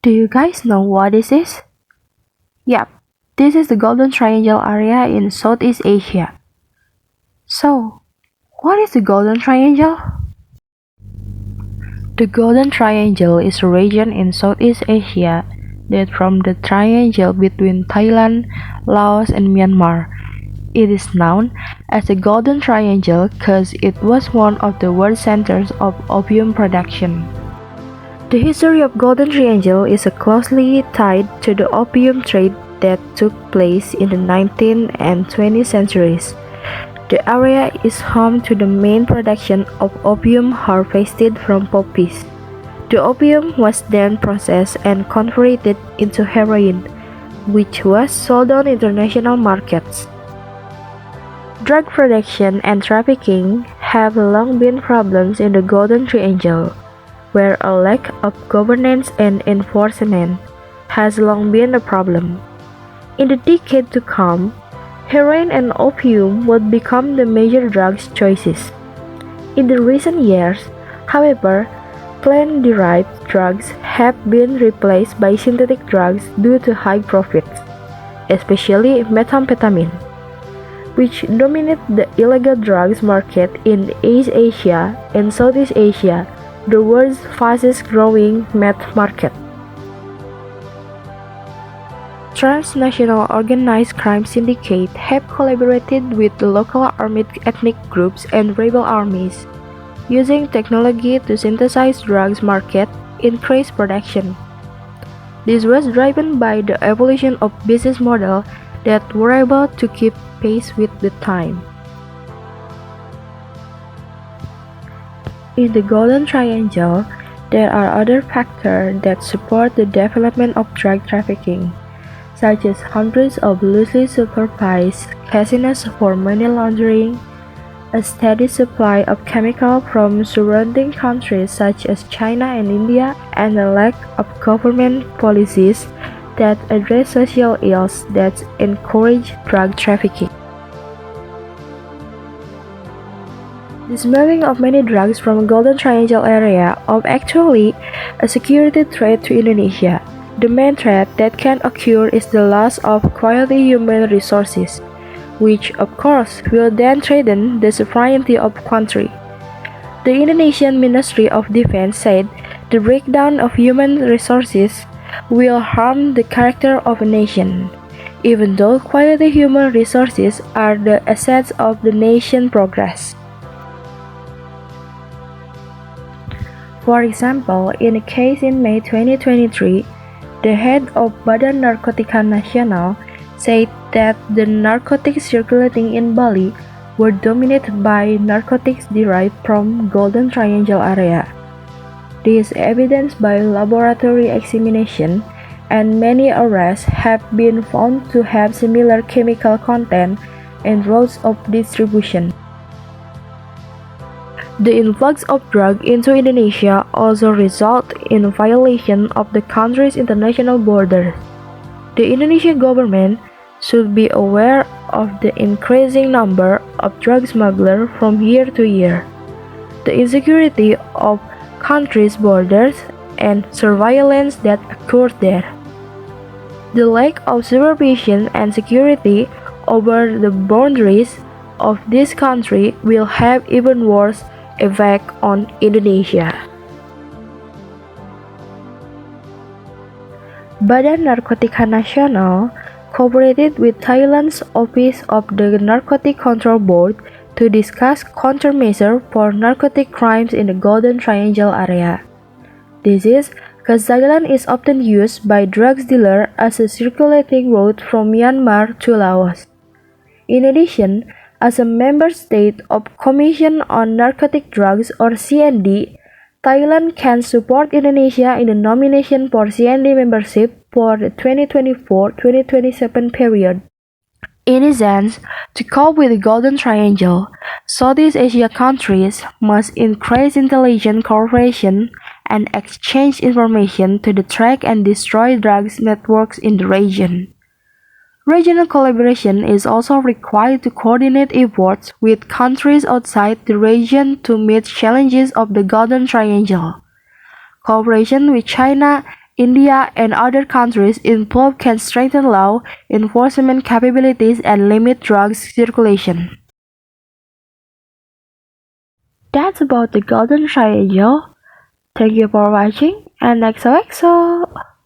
Do you guys know what this is? Yep, this is the Golden Triangle area in Southeast Asia. So, what is the Golden Triangle? The Golden Triangle is a region in Southeast Asia that forms the triangle between Thailand, Laos, and Myanmar. It is known as the Golden Triangle because it was one of the world centers of opium production. The history of Golden Triangle is closely tied to the opium trade that took place in the 19th and 20th centuries. The area is home to the main production of opium harvested from poppies. The opium was then processed and converted into heroin, which was sold on international markets. Drug production and trafficking have long been problems in the Golden Triangle, where a lack of governance and enforcement has long been a problem. In the decade to come, heroin and opium would become the major drug choices. In the recent years, however, plant-derived drugs have been replaced by synthetic drugs due to high profits, especially methamphetamine, which dominate the illegal drugs market in East Asia and Southeast Asia, the world's fastest-growing meth market. Transnational organized crime syndicates have collaborated with the local armed ethnic groups and rebel armies, using technology to synthesize drugs market, increase production. This was driven by the evolution of business models that were able to keep pace with the time. In the Golden Triangle, there are other factors that support the development of drug trafficking, such as hundreds of loosely supervised casinos for money laundering, a steady supply of chemicals from surrounding countries such as China and India, and a lack of government policies that address social ills that encourage drug trafficking. The smuggling of many drugs from the Golden Triangle area is actually a security threat to Indonesia. The main threat that can occur is the loss of quality human resources, which of course will then threaten the sovereignty of the country. The Indonesian Ministry of Defense said the breakdown of human resources will harm the character of a nation, even though quality human resources are the assets of the nation's progress. For example, in a case in May 2023, the head of Badan Narkotika Nasional said that the narcotics circulating in Bali were dominated by narcotics derived from Golden Triangle area. This is evidenced by laboratory examination, and many arrests have been found to have similar chemical content and routes of distribution. The influx of drugs into Indonesia also results in violation of the country's international borders. The Indonesian government should be aware of the increasing number of drug smugglers from year to year, the insecurity of country's borders, and surveillance that occurs there. The lack of supervision and security over the boundaries of this country will have even worse effect on Indonesia. Badan Narkotika Nasional cooperated with Thailand's Office of the Narcotic Control Board to discuss countermeasures for narcotic crimes in the Golden Triangle area. This is because Thailand is often used by drug dealers as a circulating route from Myanmar to Laos. In addition, as a member state of Commission on Narcotic Drugs or CND, Thailand can support Indonesia in the nomination for CND membership for the 2024-2027 period. In essence, to cope with the Golden Triangle, Southeast Asia countries must increase intelligence cooperation and exchange information to track and destroy drugs networks in the region. Regional collaboration is also required to coordinate efforts with countries outside the region to meet challenges of the Golden Triangle. Cooperation with China, India and other countries involved can strengthen law enforcement capabilities and limit drugs circulation. That's about the Golden Triangle. Thank you for watching and XOXO!